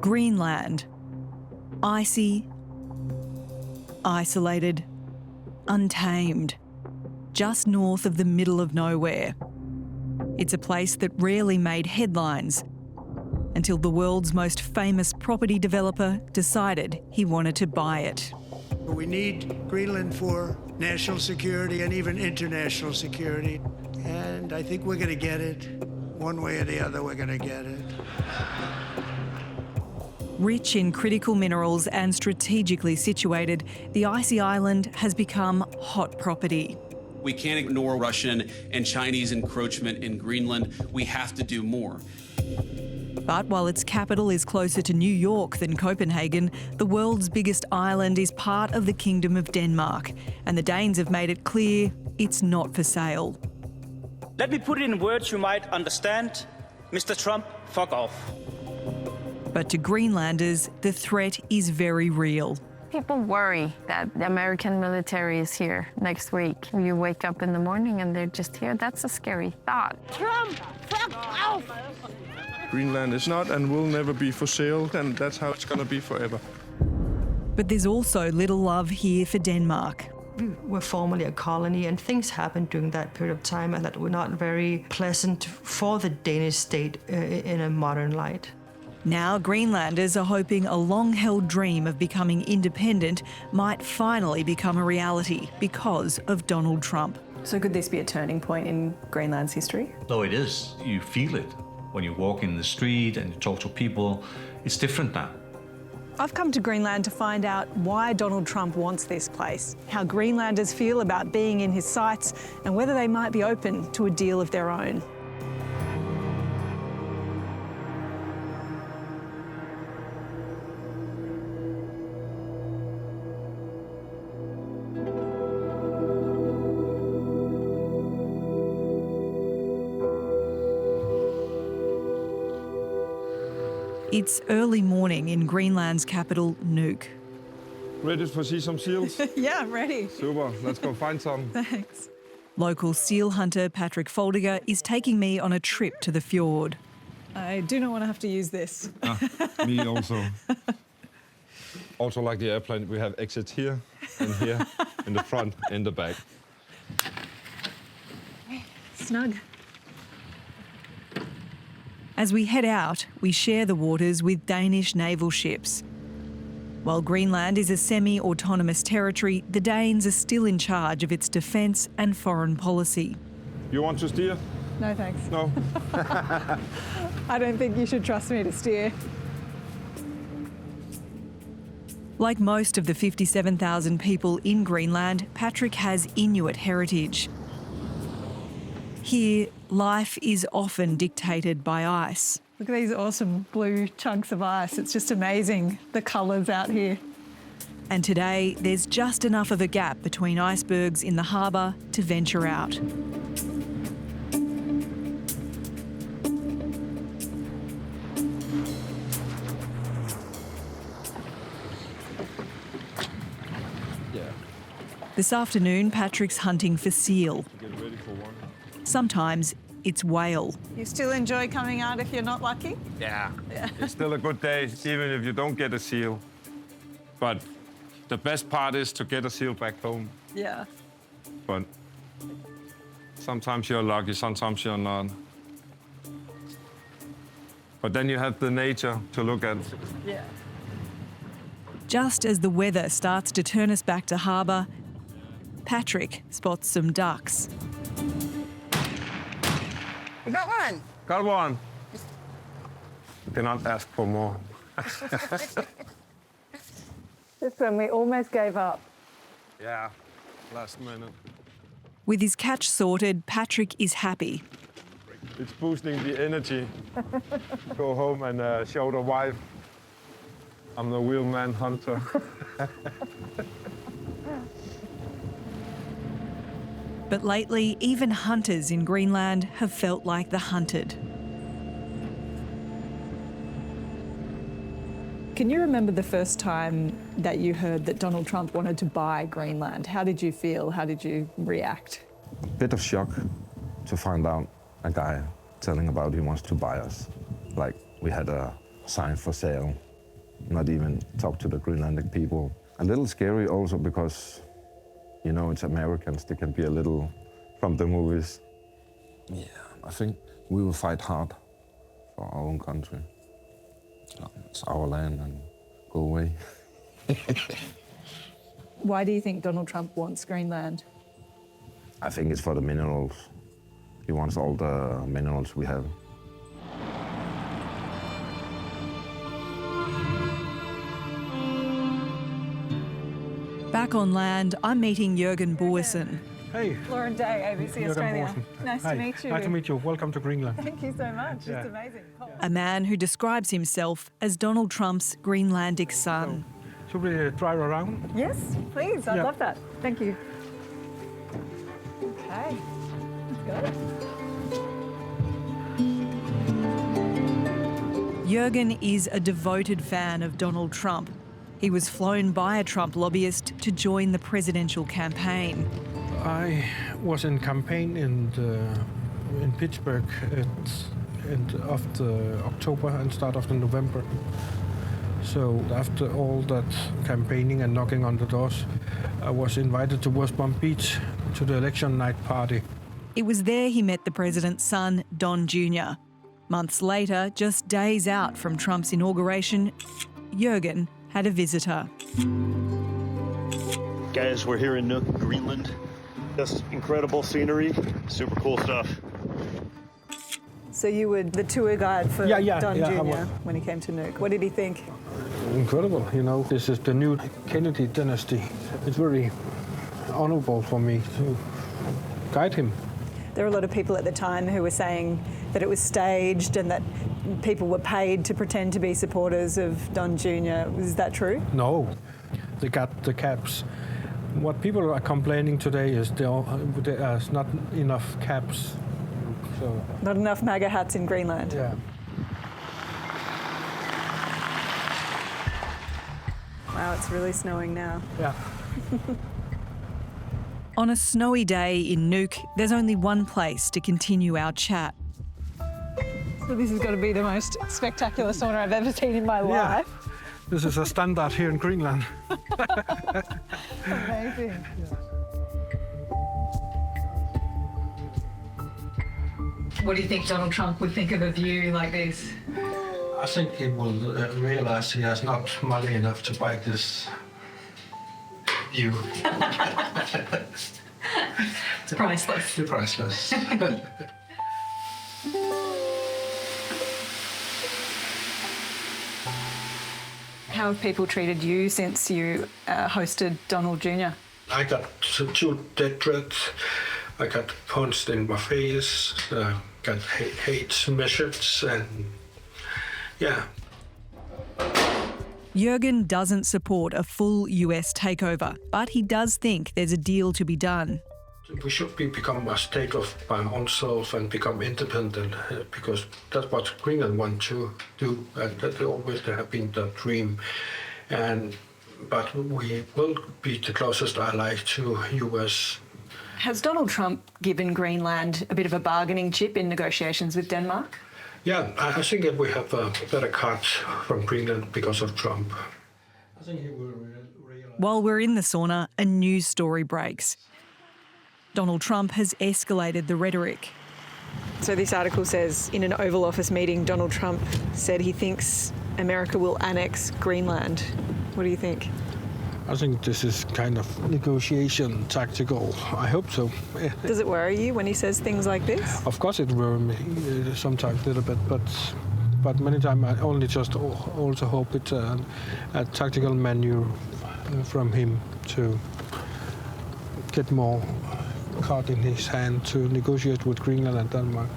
Greenland. Icy, isolated, untamed, just north of the middle of nowhere. It's a place that rarely made headlines until the world's most famous property developer decided he wanted to buy it. We need Greenland for national security and even international security. And I think we're going to get it. One way or the other, we're going to get it. Rich in critical minerals and strategically situated, the icy island has become hot property. We can't ignore Russian and Chinese encroachment in Greenland. We have to do more. But while its capital is closer to New York than Copenhagen, the world's biggest island is part of the Kingdom of Denmark, and the Danes have made it clear it's not for sale. Let me put it in words you might understand. Mr. Trump, fuck off. But to Greenlanders, the threat is very real. People worry that the American military is here next week. You wake up in the morning and they're just here. That's a scary thought. Trump, fuck off! Greenland is not and will never be for sale, and that's how it's going to be forever. But there's also little love here for Denmark. We were formerly a colony, and things happened during that period of time and that were not very pleasant for the Danish state in a modern light. Now Greenlanders are hoping a long-held dream of becoming independent might finally become a reality because of Donald Trump. So could this be a turning point in Greenland's history? Oh, it is. You feel it. When you walk in the street and you talk to people, it's different now. I've come to Greenland to find out why Donald Trump wants this place, how Greenlanders feel about being in his sights, and whether they might be open to a deal of their own. It's early morning in Greenland's capital, Nuuk. Ready to see some seals? Yeah, I'm ready. Super, let's go find some. Thanks. Local seal hunter Patrick Foldiger is taking me on a trip to the fjord. I do not want to have to use this. Me also. Also, like the airplane, we have exits here and here, in the front, in the back. Snug. As we head out, we share the waters with Danish naval ships. While Greenland is a semi-autonomous territory, the Danes are still in charge of its defence and foreign policy. You want to steer? No, thanks. No. I don't think you should trust me to steer. Like most of the 57,000 people in Greenland, Patrick has Inuit heritage. Here, life is often dictated by ice. Look at these awesome blue chunks of ice. It's just amazing, the colours out here. And today, there's just enough of a gap between icebergs in the harbour to venture out. This afternoon, Patrick's hunting for seal. Sometimes it's whale. You still enjoy coming out if you're not lucky? Yeah. It's still a good day, even if you don't get a seal. But the best part is to get a seal back home. Yeah. But sometimes you're lucky, sometimes you're not. But then you have the nature to look at. Yeah. Just as the weather starts to turn us back to harbour, Patrick spots some ducks. You got one? Got one. You cannot ask for more. This one we almost gave up. Yeah, last minute. With his catch sorted, Patrick is happy. It's boosting the energy. Go home and show the wife I'm the wheelman hunter. But lately, even hunters in Greenland have felt like the hunted. Can you remember the first time that you heard that Donald Trump wanted to buy Greenland? How did you feel? How did you react? Bit of shock to find out a guy telling about he wants to buy us. Like we had a sign for sale not even talk to the Greenlandic people. A little scary also because, you know, it's Americans, they can be a little from the movies. Yeah, I think we will fight hard for our own country. It's our land and go away. Why do you think Donald Trump wants Greenland? I think it's for the minerals. He wants all the minerals we have. Back on land, I'm meeting Jorgen. Hey. Lauren Day, ABC Australia. Nice to meet you. Nice to meet you. Welcome to Greenland. Thank you so much. Yeah. It's amazing. A man who describes himself as Donald Trump's Greenlandic son. Should we drive around? Yes, please. I'd Yeah. love that. Thank you. Okay, let's go. Jorgen is a devoted fan of Donald Trump. He was flown by a Trump lobbyist to join the presidential campaign. I was in campaign in Pittsburgh at end of the October and start of the November. So after all that campaigning and knocking on the doors, I was invited to West Palm Beach to the election night party. It was there he met the president's son, Don Jr. Months later, just days out from Trump's inauguration, Jorgen had a visitor. Guys, we're here in Nuuk, Greenland. Just incredible scenery, super cool stuff. So you were the tour guide for Don Jr. was. when he came to Nuuk. What did he think? Incredible, you know. This is the new Kennedy dynasty. It's very honorable for me to guide him. There were a lot of people at the time who were saying that it was staged and that people were paid to pretend to be supporters of Don Jr. Is that true? No, they got the caps. What people are complaining today is there's not enough caps. So. Not enough MAGA hats in Greenland. Yeah. Wow, it's really snowing now. Yeah. On a snowy day in Nuuk, there's only one place to continue our chat. So this has got to be the most spectacular sauna I've ever seen in my life. This is a standard here in Greenland. Amazing. What do you think Donald Trump would think of a view like this? I think he will realize he has not money enough to buy this view. It's priceless. It's priceless. How have people treated you since you hosted Donald Jr.? I got 2 death threats. I got punched in my face. Got hate messages, and yeah. Jorgen doesn't support a full US takeover, but he does think there's a deal to be done. We should become a state of our own self and become independent, because that's what Greenland wants to do, and that always have been the dream. But we will be the closest ally to US. Has Donald Trump given Greenland a bit of a bargaining chip in negotiations with Denmark? Yeah, I think that we have a better cut from Greenland because of Trump. I think he will realize. While we're in the sauna, a news story breaks. Donald Trump has escalated the rhetoric. So this article says, in an Oval Office meeting, Donald Trump said he thinks America will annex Greenland. What do you think? I think this is kind of negotiation tactical. I hope so. Does it worry you when he says things like this? Of course it worries me sometimes a little bit, but many times I only just also hope it's a tactical maneuver from him to get more card in his hand to negotiate with Greenland and Denmark.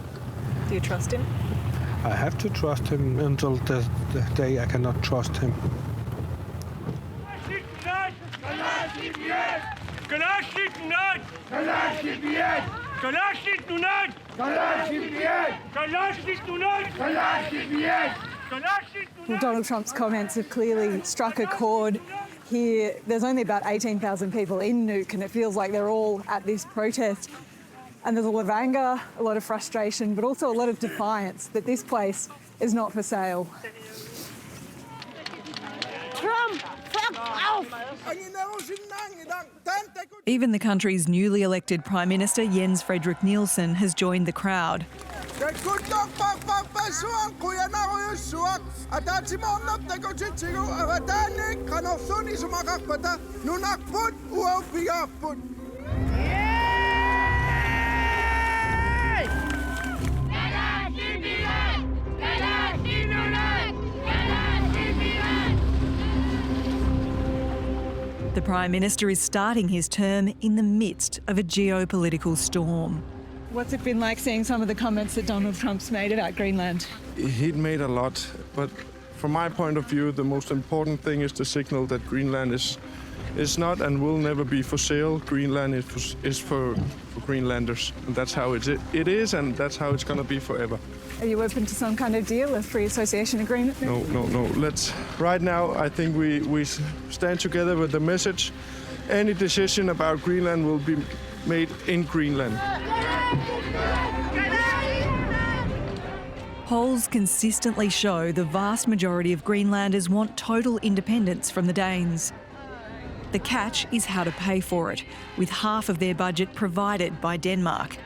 Do you trust him? I have to trust him until the day I cannot trust him. Well, Donald Trump's comments have clearly struck a chord here. There's only about 18,000 people in Nuuk, and it feels like they're all at this protest. And there's a lot of anger, a lot of frustration, but also a lot of defiance that this place is not for sale. Even the country's newly elected Prime Minister Jens Frederik Nielsen has joined the crowd. The Prime Minister is starting his term in the midst of a geopolitical storm. What's it been like seeing some of the comments that Donald Trump's made about Greenland? He'd made a lot, but from my point of view, the most important thing is to signal that Greenland is not and will never be for sale. Greenland is for Greenlanders. And that's how it is, and that's how it's going to be forever. Are you open to some kind of deal, a free association agreement? No. Right now, I think we stand together with the message. Any decision about Greenland will be made in Greenland. Polls consistently show the vast majority of Greenlanders want total independence from the Danes. The catch is how to pay for it, with half of their budget provided by Denmark.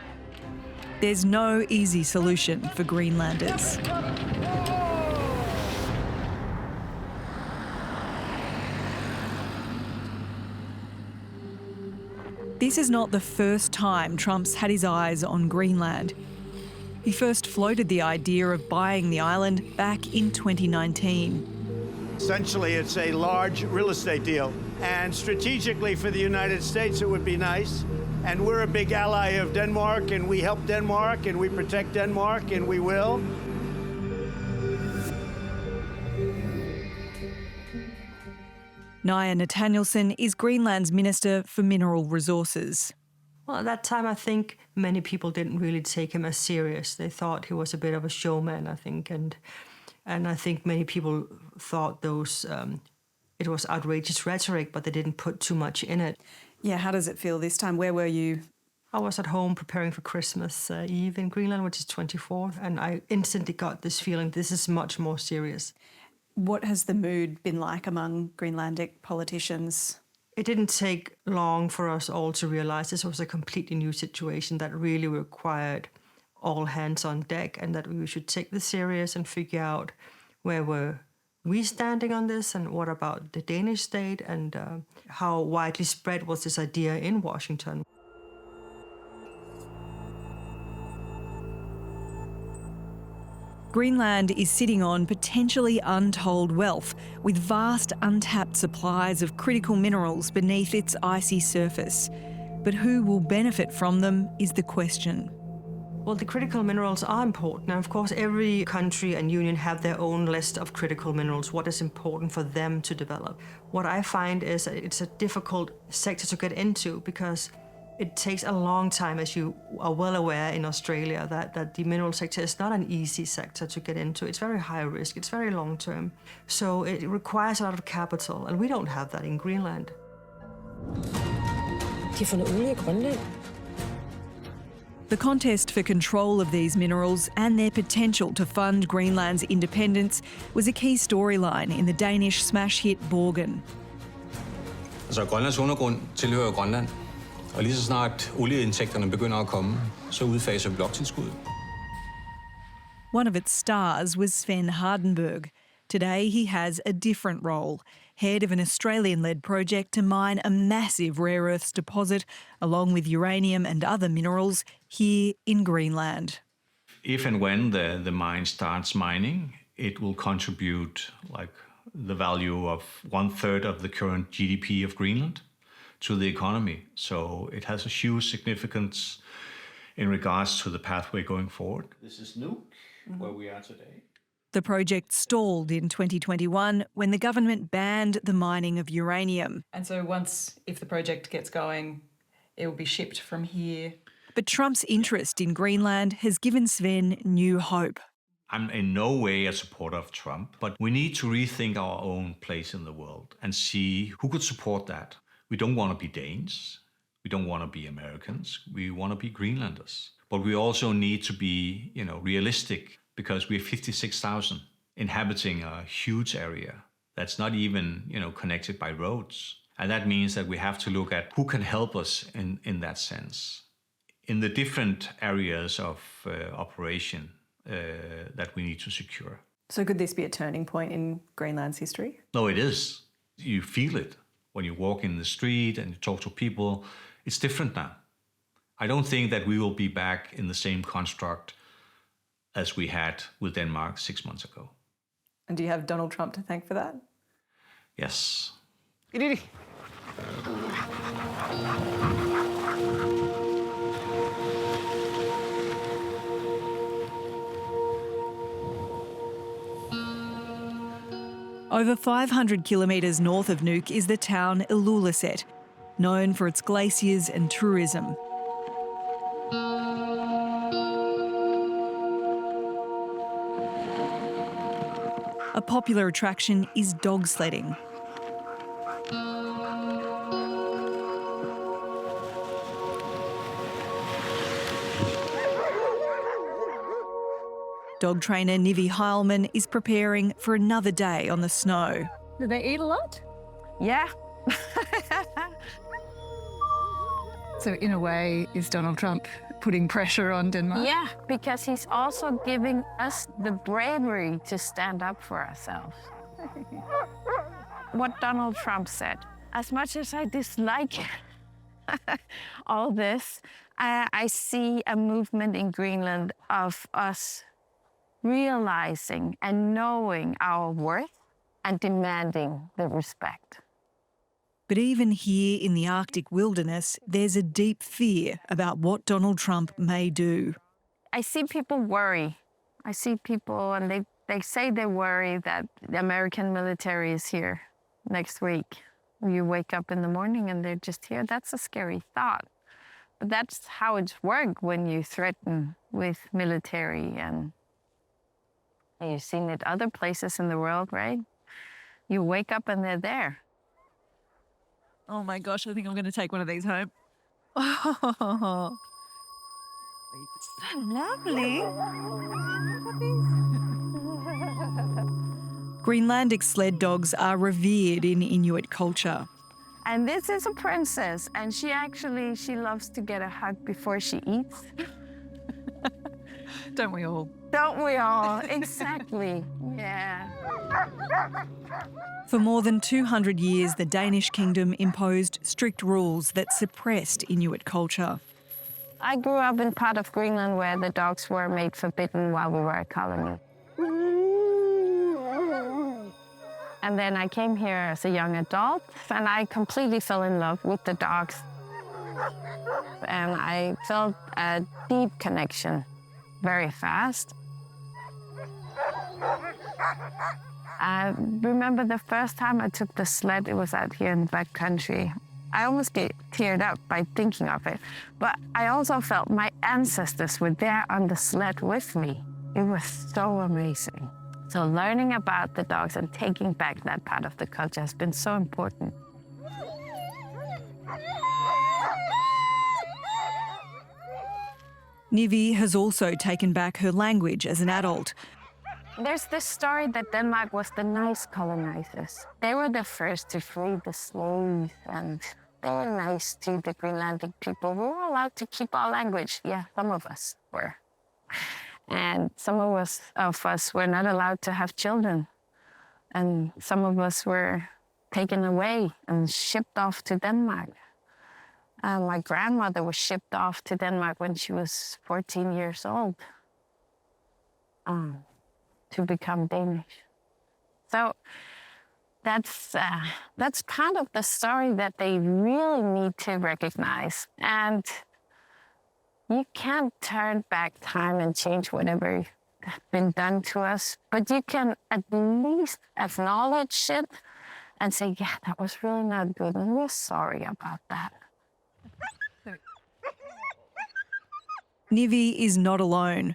There's no easy solution for Greenlanders. This is not the first time Trump's had his eyes on Greenland. He first floated the idea of buying the island back in 2019. Essentially, it's a large real estate deal. And strategically for the United States, it would be nice. And we're a big ally of Denmark, and we help Denmark, and we protect Denmark, and we will. Naaja Nathanielsen is Greenland's Minister for Mineral Resources. Well, at that time, I think many people didn't really take him as serious. They thought he was a bit of a showman, I think, and I think many people thought it was outrageous rhetoric, but they didn't put too much in it. Yeah, how does it feel this time? Where were you? I was at home preparing for Christmas Eve in Greenland, which is 24th, and I instantly got this feeling this is much more serious. What has the mood been like among Greenlandic politicians? It didn't take long for us all to realize this was a completely new situation that really required all hands on deck, and that we should take this serious and figure out where were we standing on this, and what about the Danish state, and how widely spread was this idea in Washington. Greenland is sitting on potentially untold wealth, with vast untapped supplies of critical minerals beneath its icy surface. But who will benefit from them is the question. Well, the critical minerals are important. And of course, every country and union have their own list of critical minerals, what is important for them to develop. What I find is that it's a difficult sector to get into because it takes a long time, as you are well aware in Australia, that the mineral sector is not an easy sector to get into. It's very high risk, it's very long term. So it requires a lot of capital, and we don't have that in Greenland. The contest for control of these minerals and their potential to fund Greenland's independence was a key storyline in the Danish smash hit Jorgen. Altså, Grønlands undergrund tilhører Grønland, og lige så snart olieindtægterne begynder at komme, så udfaser vi bloktilskuddet. One of its stars was Sven Hardenberg. Today he has a different role, head of an Australian-led project to mine a massive rare earths deposit, along with uranium and other minerals, here in Greenland. If and when the mine starts mining, it will contribute like the value of 1/3 of the current GDP of Greenland to the economy. So it has a huge significance in regards to the pathway going forward. This is Nuuk, where we are today. The project stalled in 2021 when the government banned the mining of uranium. And so if the project gets going, it will be shipped from here. But Trump's interest in Greenland has given Sven new hope. I'm in no way a supporter of Trump, but we need to rethink our own place in the world and see who could support that. We don't want to be Danes. We don't want to be Americans. We want to be Greenlanders. But we also need to be, realistic, because we have 56,000 inhabiting a huge area that's not even, connected by roads. And that means that we have to look at who can help us in that sense, in the different areas of operation that we need to secure. So could this be a turning point in Greenland's history? No, it is. You feel it when you walk in the street and you talk to people. It's different now. I don't think that we will be back in the same construct as we had with Denmark 6 months ago. And do you have Donald Trump to thank for that? Yes. Over 500 kilometres north of Nuuk is the town Ilulissat, known for its glaciers and tourism. A popular attraction is dog sledding. Dog trainer Nivi is preparing for another day on the snow. Do they eat a lot? Yeah. So in a way, is Donald Trump putting pressure on Denmark? Yeah, because he's also giving us the bravery to stand up for ourselves. What Donald Trump said, as much as I dislike all this, I see a movement in Greenland of us realizing and knowing our worth and demanding the respect. But even here in the Arctic wilderness, there's a deep fear about what Donald Trump may do. I see people worry. I see people, and they say they worry that the American military is here next week. You wake up in the morning and they're just here. That's a scary thought. But that's how it's worked when you threaten with military, and you've seen it other places in the world, right? You wake up and they're there. Oh my gosh, I think I'm going to take one of these home. Oh, so lovely. Greenlandic sled dogs are revered in Inuit culture. And this is a princess, and she loves to get a hug before she eats. Don't we all? Don't we all? Exactly. Yeah. For more than 200 years, the Danish kingdom imposed strict rules that suppressed Inuit culture. I grew up in part of Greenland where the dogs were made forbidden while we were a colony. And then I came here as a young adult, and I completely fell in love with the dogs. And I felt a deep connection very fast. I remember the first time I took the sled, it was out here in the backcountry. I almost get teared up by thinking of it, but I also felt my ancestors were there on the sled with me. It was so amazing. So learning about the dogs and taking back that part of the culture has been so important. Nivi has also taken back her language as an adult. There's this story that Denmark was the nice colonizers. They were the first to free the slaves, and they were nice to the Greenlandic people. We were allowed to keep our language. Yeah, some of us were. And some of us were not allowed to have children. And some of us were taken away and shipped off to Denmark. My grandmother was shipped off to Denmark when she was 14 years old to become Danish. So that's part of the story that they really need to recognize. And you can't turn back time and change whatever has been done to us, but you can at least acknowledge it and say, yeah, that was really not good, and we're sorry about that. Nivi is not alone.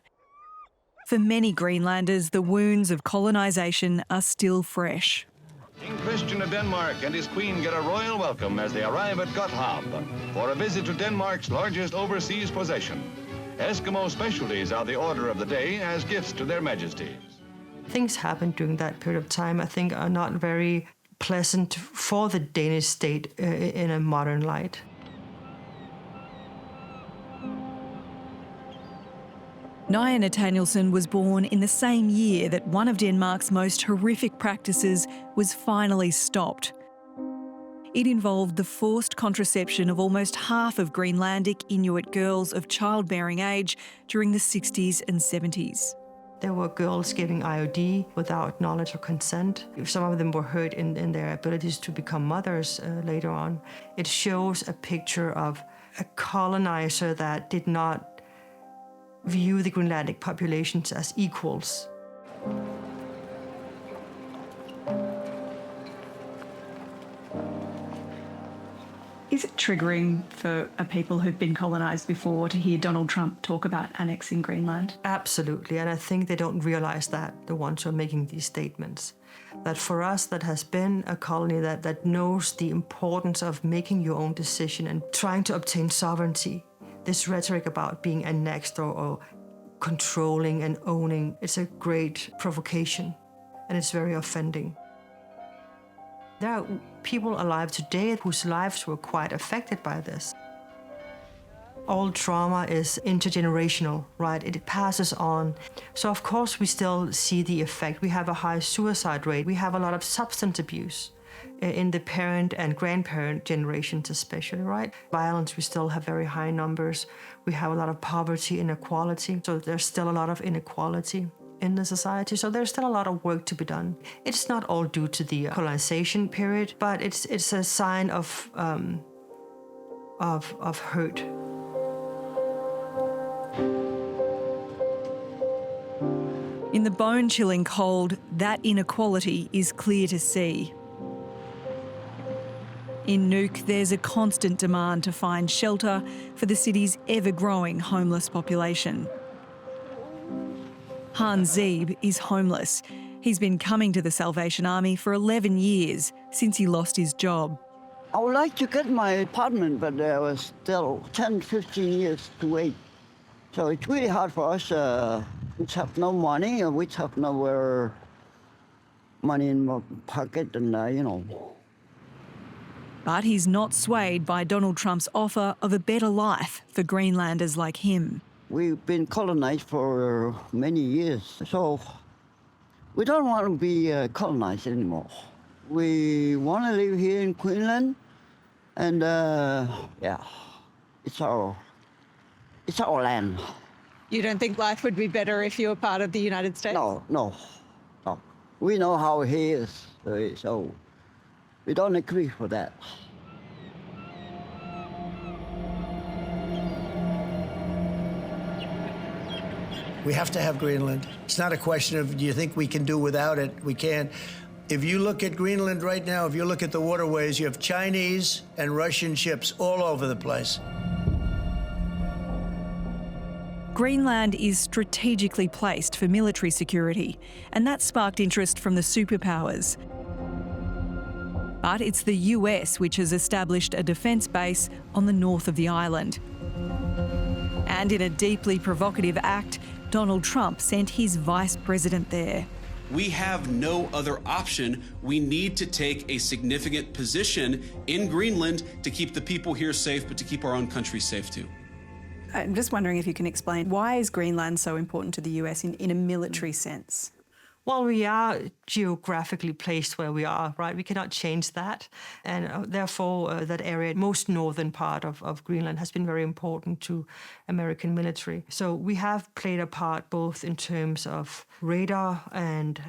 For many Greenlanders, the wounds of colonisation are still fresh. King Christian of Denmark and his queen get a royal welcome as they arrive at Gotthard for a visit to Denmark's largest overseas possession. Eskimo specialties are the order of the day as gifts to their majesties. Things happened during that period of time, I think, are not very pleasant for the Danish state in a modern light. Naaja Nathanielsen was born in the same year that one of Denmark's most horrific practices was finally stopped. It involved the forced contraception of almost half of Greenlandic Inuit girls of childbearing age during the 60s and 70s. There were girls getting IUD without knowledge or consent. Some of them were hurt in their abilities to become mothers later on. It shows a picture of a colonizer that did not view the Greenlandic populations as equals. Is it triggering for people who've been colonised before to hear Donald Trump talk about annexing Greenland? Absolutely, and I think they don't realise that, the ones who are making these statements. That for us that has been a colony that knows the importance of making your own decision and trying to obtain sovereignty, this rhetoric about being annexed or controlling and owning, it's a great provocation, and it's very offending. There are people alive today whose lives were quite affected by this. All trauma is intergenerational, right? It passes on. So of course we still see the effect. We have a high suicide rate. We have a lot of substance abuse in the parent and grandparent generations especially, right? Violence, we still have very high numbers. We have a lot of poverty, inequality. So there's still a lot of inequality in the society. So there's still a lot of work to be done. It's not all due to the colonization period, but it's a sign of hurt. In the bone-chilling cold, that inequality is clear to see. In Nuuk, there's a constant demand to find shelter for the city's ever-growing homeless population. Hans Zeeb is homeless. He's been coming to the Salvation Army for 11 years, since he lost his job. I would like to get my apartment, but there was still 10, 15 years to wait. So it's really hard for us, which have no money, or which have no money in my pocket, and But he's not swayed by Donald Trump's offer of a better life for Greenlanders like him. We've been colonized for many years, so we don't want to be colonized anymore. We want to live here in Greenland, and it's our land. You don't think life would be better if you were part of the United States? No. We know how he is, so we don't agree for that. We have to have Greenland. It's not a question of, do you think we can do without it? We can. If you look at Greenland right now, if you look at the waterways, you have Chinese and Russian ships all over the place. Greenland is strategically placed for military security, and that sparked interest from the superpowers. But it's the US which has established a defence base on the north of the island. And in a deeply provocative act, Donald Trump sent his vice president there. We have no other option. We need to take a significant position in Greenland to keep the people here safe, but to keep our own country safe too. I'm just wondering if you can explain, why is Greenland so important to the US in a military sense? Well, we are geographically placed where we are, right? We cannot change that. And therefore, that area, most northern part of Greenland, has been very important to American military. So we have played a part both in terms of radar and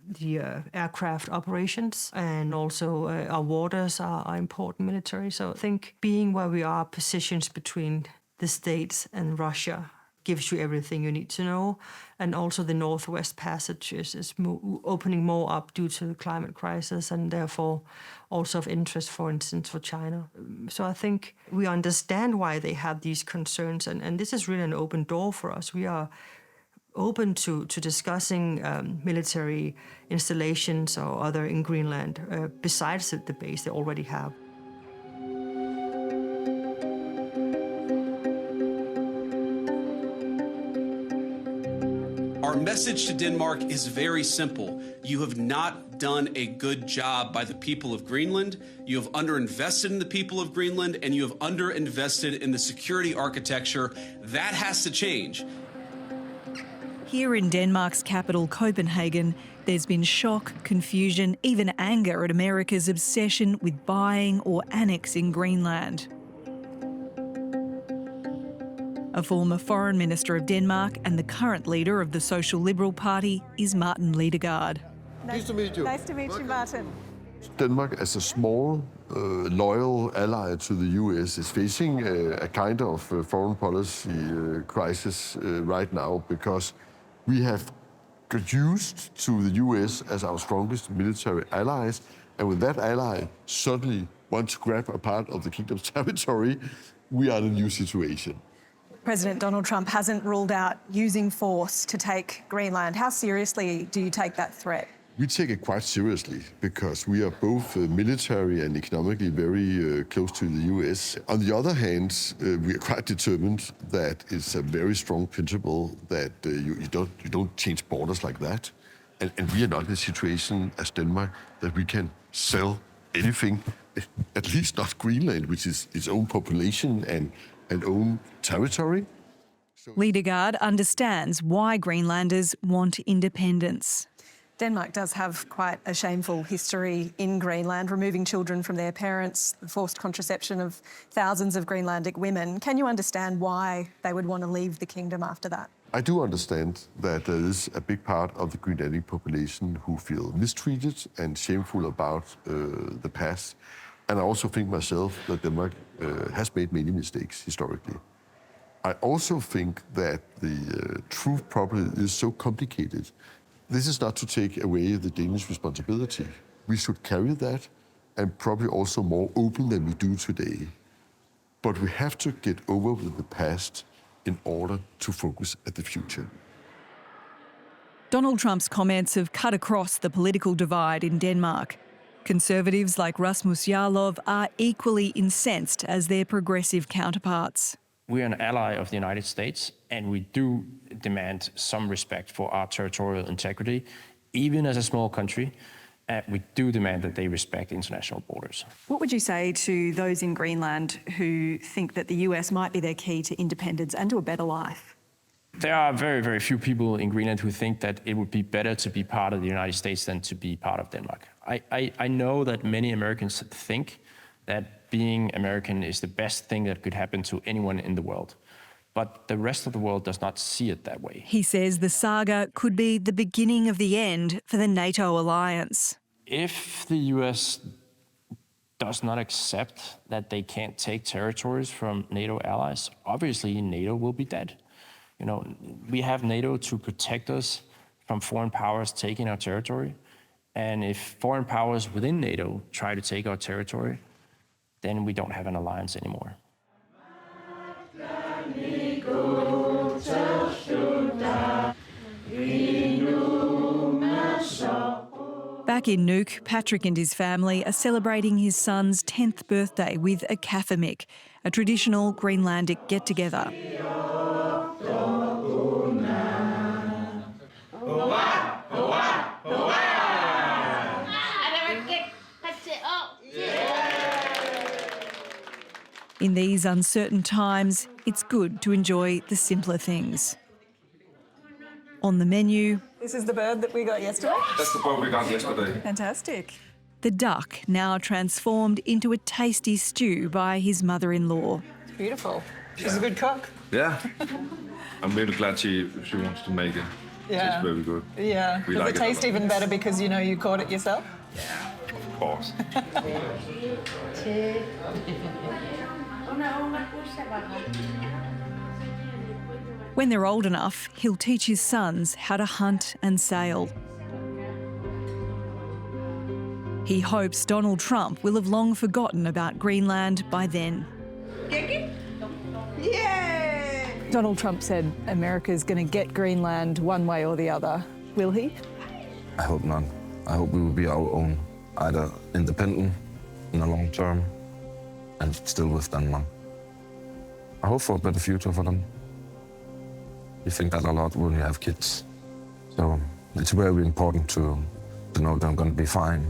the aircraft operations, and also our waters are important military. So I think being where we are, positions between the States and Russia, gives you everything you need to know. And also the Northwest Passage is opening more up due to the climate crisis, and therefore also of interest, for instance, for China. So I think we understand why they have these concerns, and this is really an open door for us. We are open to discussing military installations or other in Greenland, besides the base they already have. Our message to Denmark is very simple. You have not done a good job by the people of Greenland. You have underinvested in the people of Greenland, and you have underinvested in the security architecture. That has to change. Here in Denmark's capital, Copenhagen, there's been shock, confusion, even anger at America's obsession with buying or annexing Greenland. A former foreign minister of Denmark and the current leader of the Social Liberal Party is Martin Lidegaard. Nice to meet you. Nice to meet you, Martin. Denmark, as a small, loyal ally to the US, is facing a kind of foreign policy crisis right now because we have got used to the US as our strongest military allies, and when that ally suddenly wants to grab a part of the kingdom's territory, we are in a new situation. President Donald Trump hasn't ruled out using force to take Greenland. How seriously do you take that threat? We take it quite seriously because we are both military and economically very close to the US. On the other hand, we are quite determined that it's a very strong principle that you don't change borders like that. And we are not in a situation as Denmark that we can sell anything, at least not Greenland, which is its own population and own territory. Lidegaard understands why Greenlanders want independence. Denmark does have quite a shameful history in Greenland, removing children from their parents, the forced contraception of thousands of Greenlandic women. Can you understand why they would want to leave the kingdom after that? I do understand that there is a big part of the Greenlandic population who feel mistreated and shameful about the past. And I also think myself that Denmark has made many mistakes historically. I also think that the truth probably is so complicated. This is not to take away the Danish responsibility. We should carry that, and probably also more open than we do today. But we have to get over with the past in order to focus at the future. Donald Trump's comments have cut across the political divide in Denmark. Conservatives like Rasmus Jarlov are equally incensed as their progressive counterparts. We're an ally of the United States, and we do demand some respect for our territorial integrity, even as a small country. We do demand that they respect international borders. What would you say to those in Greenland who think that the US might be their key to independence and to a better life? There are very, very few people in Greenland who think that it would be better to be part of the United States than to be part of Denmark. I know that many Americans think that being American is the best thing that could happen to anyone in the world. But the rest of the world does not see it that way. He says the saga could be the beginning of the end for the NATO alliance. If the US does not accept that they can't take territories from NATO allies, obviously NATO will be dead. You know, we have NATO to protect us from foreign powers taking our territory. And if foreign powers within NATO try to take our territory, then we don't have an alliance anymore. Back in Nuuk, Patrick and his family are celebrating his son's 10th birthday with a kafamik, a traditional Greenlandic get-together. In these uncertain times, it's good to enjoy the simpler things. On the menu... This is the bird that we got yesterday? That's the bird we got yesterday. Fantastic. The duck, now transformed into a tasty stew by his mother-in-law. It's beautiful. She's a good cook. Yeah. I'm really glad she wants to make it. Yeah. It's very good. Yeah. We Does like it taste even better because you know you caught it yourself? Yeah, of course. When they're old enough, he'll teach his sons how to hunt and sail. He hopes Donald Trump will have long forgotten about Greenland by then. Yay! Donald Trump said America's going to get Greenland one way or the other. Will he? I hope not. I hope we will be our own, either independent in the long term and still with Denmark. I hope for a better future for them. You think that a lot when you have kids. So it's very important to know that I'm going to be fine.